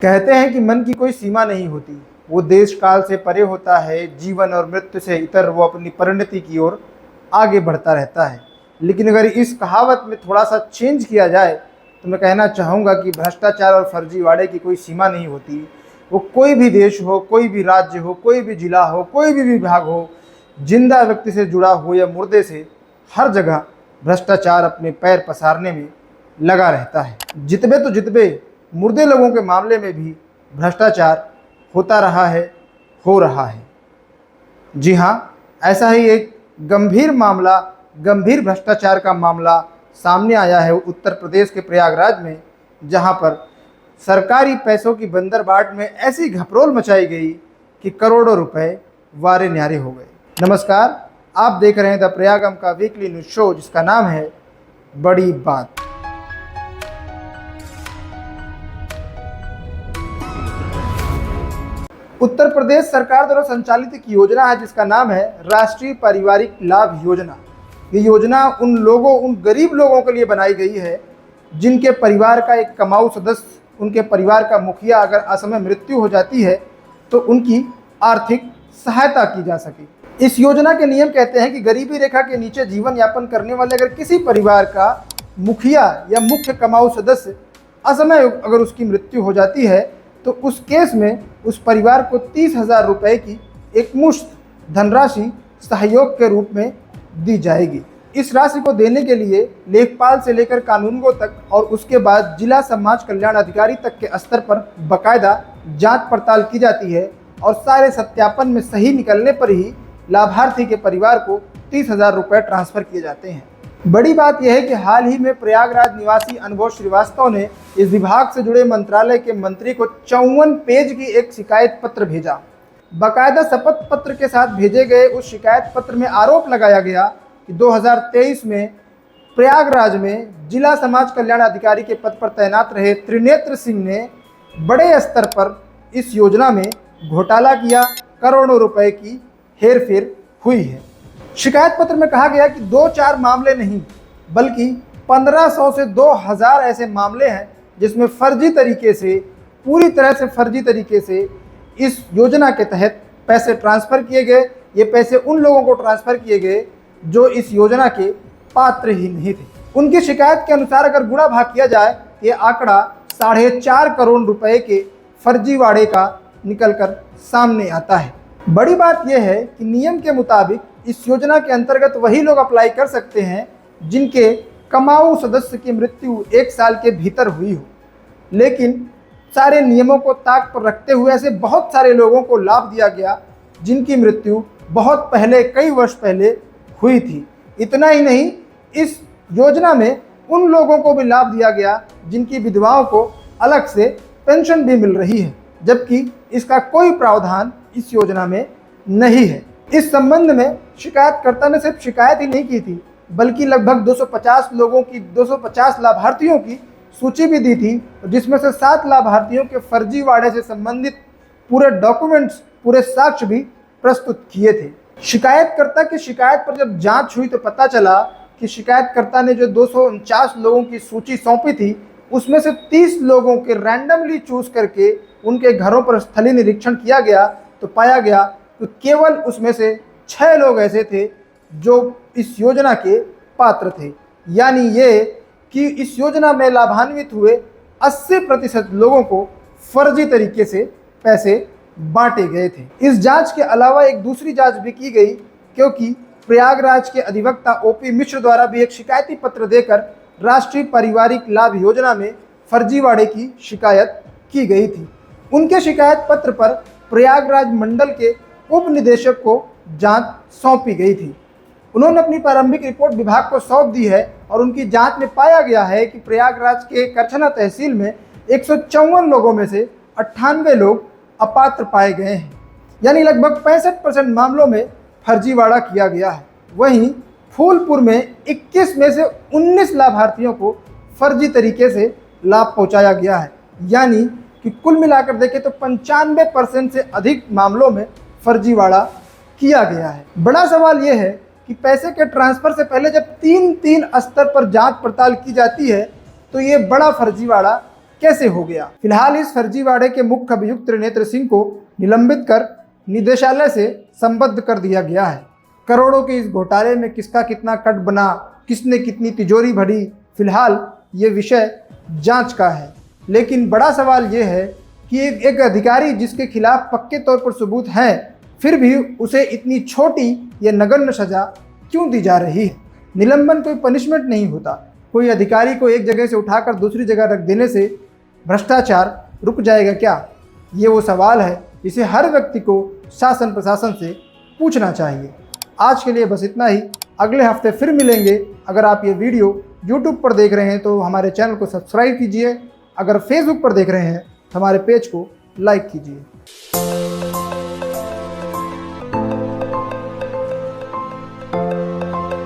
कहते हैं कि मन की कोई सीमा नहीं होती, वो देश काल से परे होता है, जीवन और मृत्यु से इतर वो अपनी परिणति की ओर आगे बढ़ता रहता है। लेकिन अगर इस कहावत में थोड़ा सा चेंज किया जाए तो मैं कहना चाहूँगा कि भ्रष्टाचार और फर्जीवाड़े की कोई सीमा नहीं होती। वो कोई भी देश हो, कोई भी राज्य हो, कोई भी जिला हो, कोई भी विभाग हो, जिंदा व्यक्ति से जुड़ा हो या मुर्दे से, हर जगह भ्रष्टाचार अपने पैर पसारने में लगा रहता है। जितबे तो जितबे मुर्दे लोगों के मामले में भी भ्रष्टाचार होता रहा है, हो रहा है। जी हाँ, ऐसा ही एक गंभीर भ्रष्टाचार का मामला सामने आया है उत्तर प्रदेश के प्रयागराज में, जहां पर सरकारी पैसों की बंदरबाट में ऐसी घपरोल मचाई गई कि करोड़ों रुपए वारे न्यारे हो गए। नमस्कार, आप देख रहे हैं द प्रयागम का वीकली न्यूज शो, जिसका नाम है बड़ी बात। उत्तर प्रदेश सरकार द्वारा संचालित एक योजना है जिसका नाम है राष्ट्रीय पारिवारिक लाभ योजना। ये योजना उन गरीब लोगों के लिए बनाई गई है जिनके परिवार का एक कमाऊ सदस्य, उनके परिवार का मुखिया अगर असमय मृत्यु हो जाती है तो उनकी आर्थिक सहायता की जा सके। इस योजना के नियम कहते हैं कि गरीबी रेखा के नीचे जीवन यापन करने वाले अगर किसी परिवार का मुखिया या मुख्य कमाऊ सदस्य असमय अगर उसकी मृत्यु हो जाती है तो उस केस में उस परिवार को 30,000 रुपये की एक मुश्त धनराशि सहयोग के रूप में दी जाएगी। इस राशि को देने के लिए लेखपाल से लेकर कानूनगो तक और उसके बाद जिला समाज कल्याण अधिकारी तक के स्तर पर बाकायदा जांच पड़ताल की जाती है और सारे सत्यापन में सही निकलने पर ही लाभार्थी के परिवार को 30,000 रुपये ट्रांसफर किए जाते हैं। बड़ी बात यह है कि हाल ही में प्रयागराज निवासी अनुभव श्रीवास्तव ने इस विभाग से जुड़े मंत्रालय के मंत्री को 54 पेज की एक शिकायत पत्र भेजा। बाकायदा शपथ पत्र के साथ भेजे गए उस शिकायत पत्र में आरोप लगाया गया कि 2023 में प्रयागराज में जिला समाज कल्याण अधिकारी के पद पर तैनात रहे त्रिनेत्र सिंह ने बड़े स्तर पर इस योजना में घोटाला किया, करोड़ों रुपए की हेरफेर हुई है। शिकायत पत्र में कहा गया कि 2-4 मामले नहीं बल्कि 1500 से 2000 ऐसे मामले हैं जिसमें पूरी तरह से फर्जी तरीके से इस योजना के तहत पैसे ट्रांसफ़र किए गए। ये पैसे उन लोगों को ट्रांसफ़र किए गए जो इस योजना के पात्र ही नहीं थे। उनकी शिकायत के अनुसार अगर गुणा भाग किया जाए ये आंकड़ा 4.5 करोड़ रुपए के फर्जीवाड़े का निकलकर सामने आता है। बड़ी बात यह है कि नियम के मुताबिक इस योजना के अंतर्गत वही लोग अप्लाई कर सकते हैं जिनके कमाऊ सदस्य की मृत्यु 1 साल के भीतर हुई हो। लेकिन सारे नियमों को ताक पर रखते हुए ऐसे बहुत सारे लोगों को लाभ दिया गया जिनकी मृत्यु बहुत पहले, कई वर्ष पहले हुई थी। इतना ही नहीं, इस योजना में उन लोगों को भी लाभ दिया गया जिनकी विधवाओं को अलग से पेंशन भी मिल रही है, जबकि इसका कोई प्रावधान इस योजना में नहीं है। इस संबंध में शिकायतकर्ता ने सिर्फ शिकायत ही नहीं की थी बल्कि लगभग 250 लाभार्थियों की सूची भी दी थी, जिसमें से 7 लाभार्थियों के फर्जीवाड़े से संबंधित पूरे डॉक्यूमेंट्स, पूरे साक्ष्य भी प्रस्तुत किए थे। शिकायतकर्ता की शिकायत पर जब जांच हुई तो पता चला कि शिकायतकर्ता ने जो 249 लोगों की सूची सौंपी थी उसमें से 30 लोगों के रैंडमली चूज करके उनके घरों पर स्थलीय निरीक्षण किया गया तो पाया गया तो केवल उसमें से 6 लोग ऐसे थे जो इस योजना के पात्र थे। यानी ये कि इस योजना में लाभान्वित हुए 80% लोगों को फर्जी तरीके से पैसे बांटे गए थे। इस जांच के अलावा एक दूसरी जांच भी की गई, क्योंकि प्रयागराज के अधिवक्ता ओपी मिश्र द्वारा भी एक शिकायती पत्र देकर राष्ट्रीय पारिवारिक लाभ योजना में फर्जीवाड़े की शिकायत की गई थी। उनके शिकायत पत्र पर प्रयागराज मंडल के उप निदेशक को जांच सौंपी गई थी। उन्होंने अपनी प्रारंभिक रिपोर्ट विभाग को सौंप दी है और उनकी जांच में पाया गया है कि प्रयागराज के करछना तहसील में 154 लोगों में से 98 लोग अपात्र पाए गए हैं। यानी लगभग 65% मामलों में फर्जीवाड़ा किया गया है। वहीं फूलपुर में 21 में से 19 लाभार्थियों को फर्जी तरीके से लाभ पहुंचाया गया है। यानी कि कुल मिलाकर देखें तो 95% से अधिक मामलों में फर्जीवाड़ा किया गया है। बड़ा सवाल यह है कि पैसे के ट्रांसफ़र से पहले जब 3 स्तर पर जांच पड़ताल की जाती है तो ये बड़ा फर्जीवाड़ा कैसे हो गया। फिलहाल इस फर्जीवाड़े के मुख्य अभियुक्त त्रिनेत्र सिंह को निलंबित कर निदेशालय से संबद्ध कर दिया गया है। करोड़ों के इस घोटाले में किसका कितना कट बना, किसने कितनी तिजोरी भरी, फिलहाल ये विषय जांच का है। लेकिन बड़ा सवाल ये है कि एक अधिकारी जिसके खिलाफ पक्के तौर पर सबूत हैं, फिर भी उसे इतनी छोटी या नगण्य सजा क्यों दी जा रही है। निलंबन कोई पनिशमेंट नहीं होता। कोई अधिकारी को एक जगह से उठाकर दूसरी जगह रख देने से भ्रष्टाचार रुक जाएगा क्या? ये वो सवाल है जिसे हर व्यक्ति को शासन प्रशासन से पूछना चाहिए। आज के लिए बस इतना ही। अगले हफ्ते फिर मिलेंगे। अगर आप ये वीडियो YouTube पर देख रहे हैं तो हमारे चैनल को सब्सक्राइब कीजिए। अगर Facebook पर देख रहे हैं तो हमारे पेज को लाइक कीजिए।